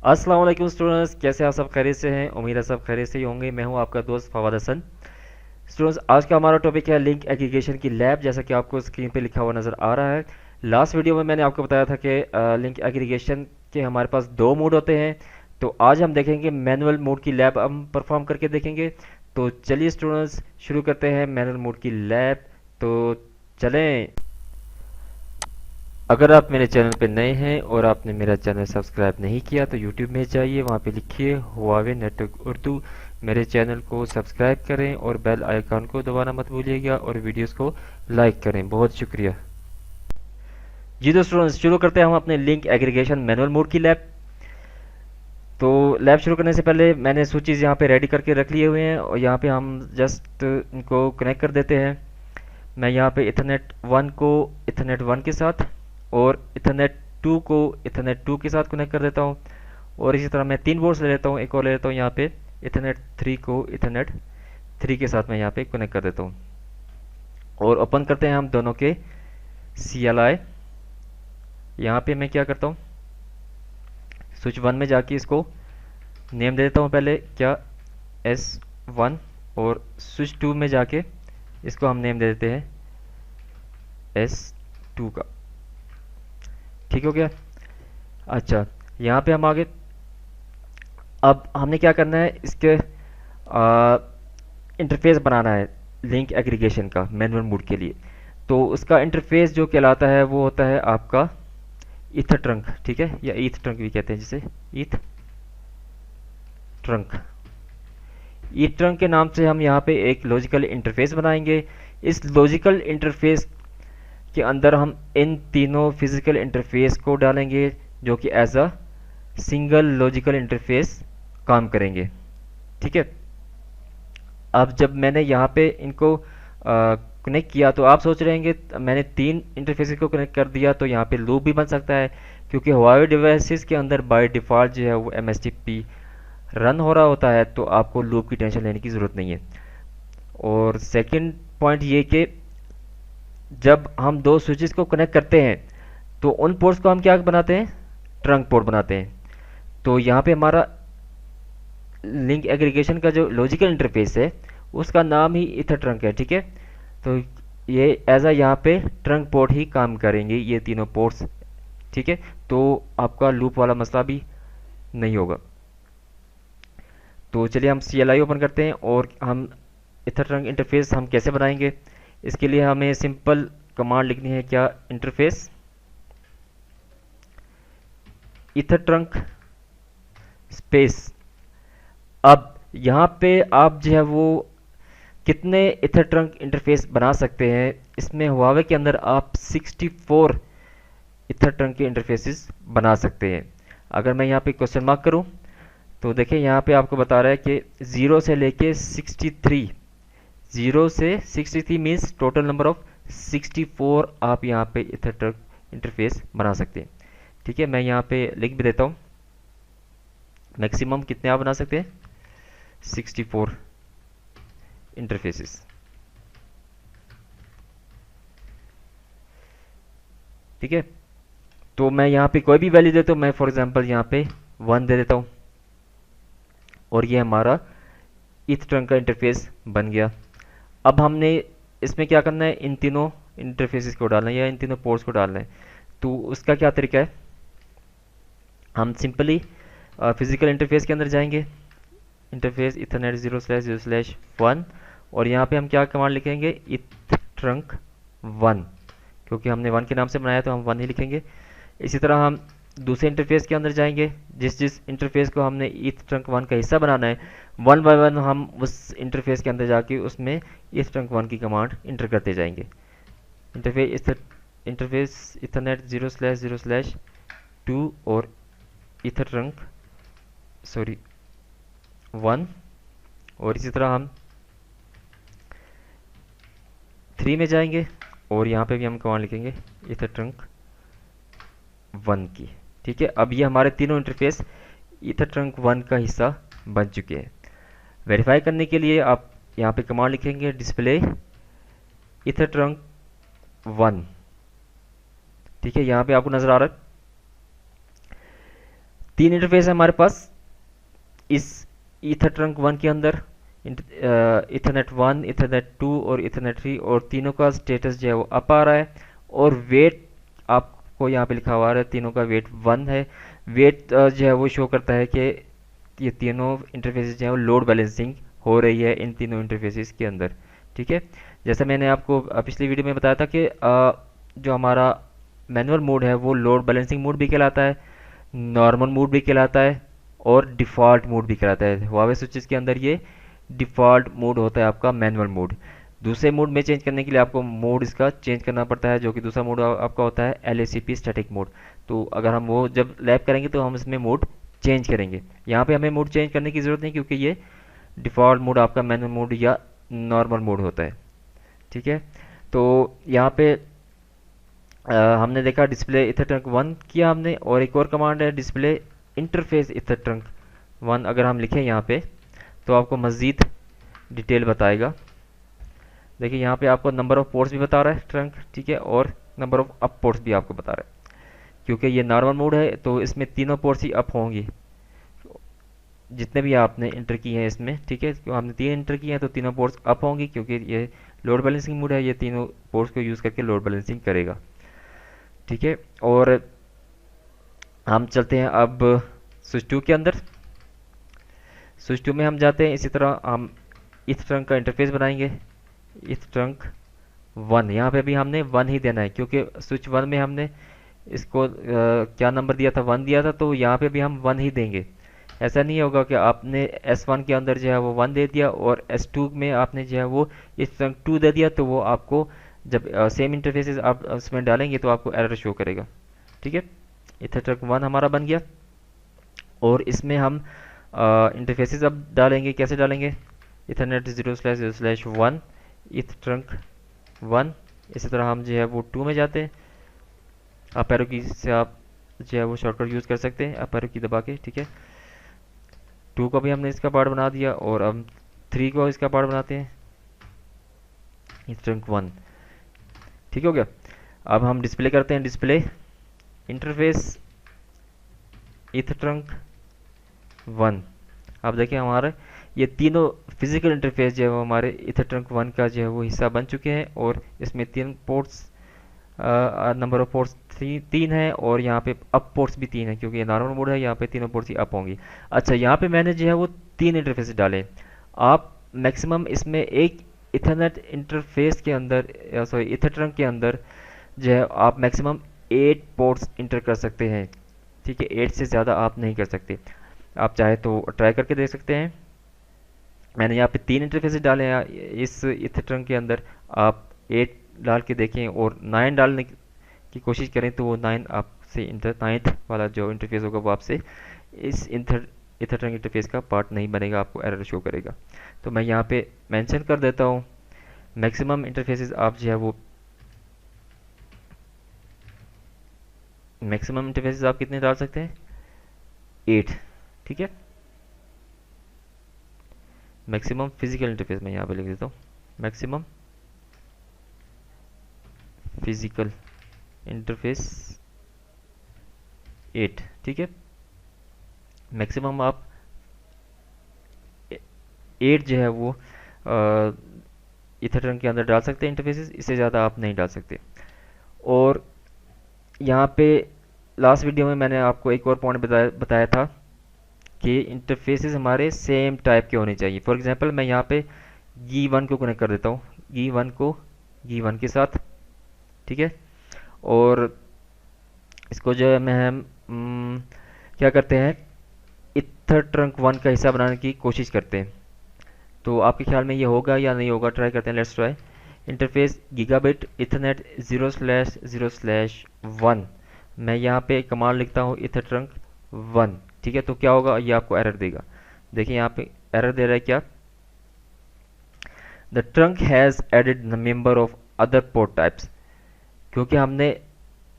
अस्सलाम वालेकुम स्टूडेंट्स, कैसे आप सब खैरियत से हैं। उम्मीद है सब खैरियत से ही होंगे। मैं हूं आपका दोस्त फवाद हसन। स्टूडेंट्स, आज का हमारा टॉपिक है लिंक एग्रीगेशन की लैब, जैसा कि आपको स्क्रीन पे लिखा हुआ नज़र आ रहा है। लास्ट वीडियो में मैंने आपको बताया था कि लिंक एग्रीगेशन के हमारे पास दो मोड होते हैं। तो आज हम देखेंगे मैनुअल मोड की लैब हम परफॉर्म करके देखेंगे। तो चलिए स्टूडेंट्स, शुरू करते हैं मैनुअल मोड की लैब। तो चलें। अगर आप मेरे चैनल पे नए हैं और आपने मेरा चैनल सब्सक्राइब नहीं किया तो यूट्यूब में जाइए, वहाँ पे लिखिए हुआवे नेटवर्क उर्दू। मेरे चैनल को सब्सक्राइब करें और बेल आइकन को दबाना मत भूलिएगा और वीडियोस को लाइक करें। बहुत शुक्रिया। जी तो स्टूडेंट्स, शुरू करते हैं हम अपने लिंक एग्रीगेशन मैनुअल मोड की लैब। तो लैब शुरू करने से पहले मैंने स्विचेस यहाँ पे रेडी करके रख लिए हुए हैं और यहाँ पे हम जस्ट इनको कनेक्ट कर देते हैं। मैं यहाँ पे इथरनेट 1 को इथरनेट 1 के साथ और इथरनेट 2 को इथरनेट 2 के साथ कनेक्ट कर देता हूँ। और इसी तरह मैं 3 बोर्ड्स ले लेता हूँ, एक और ले लेता हूँ यहाँ पे इथरनेट 3 को इथरनेट 3 के साथ मैं यहाँ पे कनेक्ट कर देता हूँ। और ओपन करते हैं हम दोनों के CLI। यहाँ पे मैं क्या करता हूँ, स्विच 1 में जाके इसको नेम दे देता हूँ पहले, क्या, S1। और स्विच 2 में जाके इसको हम नेम दे देते हैं S2 का। ठीक हो गया। अच्छा, यहाँ पे हम आगे, अब हमने क्या करना है, इसके इंटरफेस बनाना है लिंक एग्रीगेशन का मैनुअल मोड के लिए। तो उसका इंटरफेस जो कहलाता है वो होता है आपका ईथर ट्रंक, ठीक है, या ईथ ट्रंक भी कहते हैं जिसे, ईथ ट्रंक। ईथ ट्रंक के नाम से हम यहाँ पे एक लॉजिकल इंटरफेस बनाएंगे। इस लॉजिकल इंटरफेस के अंदर हम इन तीनों फिजिकल इंटरफेस को डालेंगे जो कि as a single logical interface काम करेंगे। ठीक है। अब जब मैंने यहाँ पे इनको कनेक्ट किया तो आप सोच रहे होंगे मैंने 3 इंटरफेसेस को कनेक्ट कर दिया तो यहाँ पे लूप भी बन सकता है, क्योंकि हुआवे डिवाइसेस के अंदर बाय डिफ़ॉल्ट जो है वो MSTP रन हो रहा होता है, तो आपको लूप की टेंशन लेने की ज़रूरत नहीं है। और सेकंड पॉइंट ये कि जब हम दो स्विचेस को कनेक्ट करते हैं तो उन पोर्ट्स को हम क्या बनाते हैं, ट्रंक पोर्ट बनाते हैं। तो यहाँ पे हमारा लिंक एग्रीगेशन का जो लॉजिकल इंटरफेस है उसका नाम ही इथर ट्रंक है। ठीक है। तो ये एज अ यहाँ पे ट्रंक पोर्ट ही काम करेंगे ये तीनों पोर्ट्स। ठीक है। तो आपका लूप वाला मसला भी नहीं होगा। तो चलिए हम CLI ओपन करते हैं और हम इथर ट्रंक इंटरफेस हम कैसे बनाएंगे। इसके लिए हमें सिंपल कमांड लिखनी है, क्या, इंटरफेस इथर ट्रंक स्पेस। अब यहाँ पे आप जो है वो कितने इथर ट्रंक इंटरफेस बना सकते हैं, इसमें हुआवे के अंदर आप 64 इथर ट्रंक के इंटरफेसेस बना सकते हैं। अगर मैं यहाँ पे क्वेश्चन मार्क करूँ तो देखिए यहाँ पे आपको बता रहा है कि 0 से लेके 63, 0 से 63 मीन्स टोटल नंबर ऑफ 64 आप यहाँ पे इथर ट्रंक इंटरफेस बना सकते हैं। ठीक है। मैं यहाँ पे लिख भी देता हूँ, मैक्सिमम कितने आप बना सकते हैं, 64 इंटरफेसेस। ठीक है। तो मैं यहाँ पे कोई भी वैल्यू देता हूँ, मैं फॉर एग्जांपल यहाँ पे 1 दे देता हूँ और ये हमारा ईथ ट्रंक का इंटरफेस बन गया। अब हमने इसमें क्या करना है, इन तीनों इंटरफेसेस को डालना है या इन तीनों पोर्ट्स को डालना है। तो उसका क्या तरीका है, हम सिंपली फिजिकल इंटरफेस के अंदर जाएंगे, इंटरफेस इथरनेट 0/0/1, और यहाँ पे हम क्या कमांड लिखेंगे, इथ ट्रंक 1, क्योंकि हमने 1 के नाम से बनाया तो हम 1 ही लिखेंगे। इसी तरह हम दूसरे इंटरफेस के अंदर जाएंगे, जिस जिस इंटरफेस को हमने ईथ ट्रंक 1 का हिस्सा बनाना है, 1 बाय 1 हम उस इंटरफेस के अंदर जाके उसमें ईथ ट्रंक 1 की कमांड इंटर करते जाएंगे। इंटरफेस इथरनेट 0/0/2 और ईथर ट्रंक 1। और इसी तरह हम 3 में जाएंगे और यहाँ पे भी हम कमांड लिखेंगे ईथर ट्रंक 1 की। ठीक है। अब ये हमारे तीनों इंटरफेस ईथर ट्रंक 1 का हिस्सा बन चुके हैं। वेरीफाई करने के लिए आप यहाँ पे कमांड लिखेंगे डिस्प्ले ईथर ट्रंक 1। ठीक है। यहाँ पे आपको नजर आ रहा है तीन इंटरफेस है हमारे पास इस ईथर ट्रंक वन के अंदर, इथरनेट वन, इथरनेट टू और इथरनेट थ्री, और तीनों का स्टेटस जो है वो अप आ रहा है, और वेट आपको यहाँ पे लिखा हुआ है तीनों का वेट वन है। वेट जो है वो शो करता है कि ये तीनों इंटरफेसेस जो है वो लोड बैलेंसिंग हो रही है इन तीनों इंटरफेसेस के अंदर। ठीक है, जैसा मैंने आपको पिछली वीडियो में बताया था कि जो हमारा मैनुअल मोड है वो लोड बैलेंसिंग मोड भी कहलाता है, नॉर्मल मोड भी कहलाता है, और डिफ़ॉल्ट मोड भी कहलाता है। हुआवे स्विचेस के अंदर ये डिफ़ॉल्ट मोड होता है आपका मैनुअल मोड। दूसरे मोड में चेंज करने के लिए आपको मोड इसका चेंज करना पड़ता है, जो कि दूसरा मोड आपका होता है LACP स्टैटिक मोड। तो अगर हम वो जब लैप करेंगे तो हम इसमें मोड चेंज करेंगे। यहाँ पे हमें मोड चेंज करने की ज़रूरत नहीं, क्योंकि ये डिफ़ॉल्ट मोड आपका मैनुअल मोड या नॉर्मल मोड होता है। ठीक है, तो यहाँ पे हमने देखा डिस्प्ले ईथर ट्रंक वन किया हमने, और एक और कमांड है display interface ether trunk one. अगर हम लिखें यहाँ पे तो आपको मज़ीद डिटेल बताएगा। देखिए यहाँ पे आपको नंबर ऑफ़ पोर्ट्स भी बता रहा है ट्रंक, ठीक है, और नंबर ऑफ़ अप पोर्ट्स भी आपको बता रहा है। क्योंकि ये नॉर्मल मोड है तो इसमें तीनों पोर्ट्स ही अप होंगी, जितने भी आपने इंटर किए हैं इसमें। ठीक है, तो हमने तीन इंटर किए हैं तो तीनों पोर्ट्स अप होंगी, क्योंकि ये लोड बैलेंसिंग मोड है, ये तीनों पोर्ट्स को यूज़ करके लोड बैलेंसिंग करेगा। ठीक है, और हम चलते हैं अब स्विच टू के अंदर। स्विच टू में हम जाते हैं, इसी तरह हम इस ट्रंक का इंटरफेस बनाएंगे। इस ट्रंक वन, यहाँ पे भी हमने वन ही देना है, क्योंकि स्विच वन में हमने इसको क्या नंबर दिया था, वन दिया था, तो यहाँ पे भी हम वन ही देंगे। ऐसा नहीं होगा कि आपने S1 के अंदर जो है वो वन दे दिया और S2 में आपने जो है वो इस ट्रंक टू दे दिया, तो वो आपको जब सेम इंटरफेसेस आप उसमें डालेंगे तो आपको एरर शो करेगा। ठीक है, इथर ट्रंक वन हमारा बन गया, और इसमें हम इंटरफेसेस अब डालेंगे। कैसे डालेंगे, इथरनेट 0/0/1 इथ ट्रंक वन। इसी तरह हम जो है वो टू में जाते हैं, अप एरो की से आप जो है वो शॉर्टकट यूज़ कर सकते हैं अप एरो की दबा के। ठीक है, टू को भी हमने इसका पार्ट बना दिया, और अब थ्री को इसका पार्ट बनाते हैं, इस ट्रंक वन। ठीक हो गया। अब हम डिस्प्ले करते हैं, डिस्प्ले इंटरफेस इथ ट्रंक वन। अब देखिए हमारे ये तीनों फिजिकल इंटरफेस जो है वो हमारे इथर ट्रंक वन का जो है वो हिस्सा बन चुके हैं, और इसमें तीन पोर्ट्स, नंबर ऑफ पोर्ट्स तीन है, और यहाँ पे अप पोर्ट्स भी तीन है, क्योंकि ये नॉर्मल मोड है, यहाँ पे तीनों पोर्ट्स ही अप होंगी। अच्छा, यहाँ पे मैंने जो है वो तीन इंटरफेस डाले। आप मैक्सिमम इसमें एक इथरनेट इंटरफेस के अंदर, सॉरी इथर ट्रंक के अंदर जो है आप मैक्सिमम 8 पोर्ट्स इंटर कर सकते हैं। ठीक है, 8 से ज़्यादा आप नहीं कर सकते। आप चाहे तो ट्राई करके देख सकते हैं। मैंने यहाँ पे तीन इंटरफेसेस डाले हैं इस इथर ट्रंक के अंदर। आप 8 डाल के देखें और 9 डालने की कोशिश करें तो वो 9 आपसे नाइन्थ वाला जो इंटरफेस होगा वो आपसे इस इथर ट्रंक इंटरफेस का पार्ट नहीं बनेगा, आपको एरर शो करेगा। तो मैं यहाँ पे मेंशन कर देता हूँ, मैक्सिमम इंटरफेसेस आप जो है वो मैक्सिमम इंटरफेसेस आप कितने डाल सकते हैं, 8। ठीक है, मैक्सिमम फिजिकल इंटरफेस मैं यहाँ पे लिख देता हूँ, मैक्सिमम फिजिकल इंटरफेस 8। ठीक है, मैक्सिमम आप 8 जो है वो इथर ट्रंक के अंदर डाल सकते हैं इंटरफेसेस, इससे ज़्यादा आप नहीं डाल सकते। और यहाँ पे लास्ट वीडियो में मैंने आपको एक और पॉइंट बताया था कि इंटरफेसेस हमारे सेम टाइप के होने चाहिए। फॉर एग्जांपल मैं यहाँ पे G1 वन को कनेक्ट कर देता हूँ, G1 को G1 के साथ। ठीक है, और इसको जो है मैं हम क्या करते हैं, इथर ट्रंक वन का हिस्सा बनाने की कोशिश करते हैं। तो आपके ख्याल में ये होगा या नहीं होगा, ट्राई करते हैं, let's try. Interface gigabit Ethernet 0/0/1। मैं यहाँ पे कमांड लिखता हूँ इथर ट्रंक वन। ठीक है, तो क्या होगा, ये आपको एरर देगा। देखिए यहाँ पे एरर दे रहा है क्या, the trunk has added member of other port types. क्योंकि हमने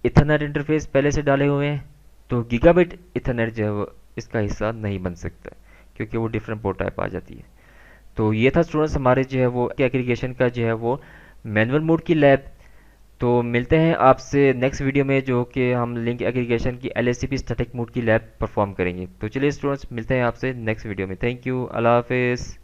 इथरनेट इंटरफेस पहले से डाले हुए हैं, तो गीगाबिट इथरनेट जो है वो इसका हिस्सा नहीं बन सकता, क्योंकि वो डिफरेंट पोर्ट टाइप आ जाती है। तो ये था स्टूडेंट्स हमारे जो है वो एग्रीगेशन का जो है वो मैनुअल मोड की लैब। तो मिलते हैं आपसे नेक्स्ट वीडियो में, जो कि हम लिंक एग्रीगेशन की LSCP स्टैटिक मोड की लैब परफॉर्म करेंगे। तो चलिए स्टूडेंट्स, मिलते हैं आपसे नेक्स्ट वीडियो में। थैंक यू, अल्लाह हाफिज़।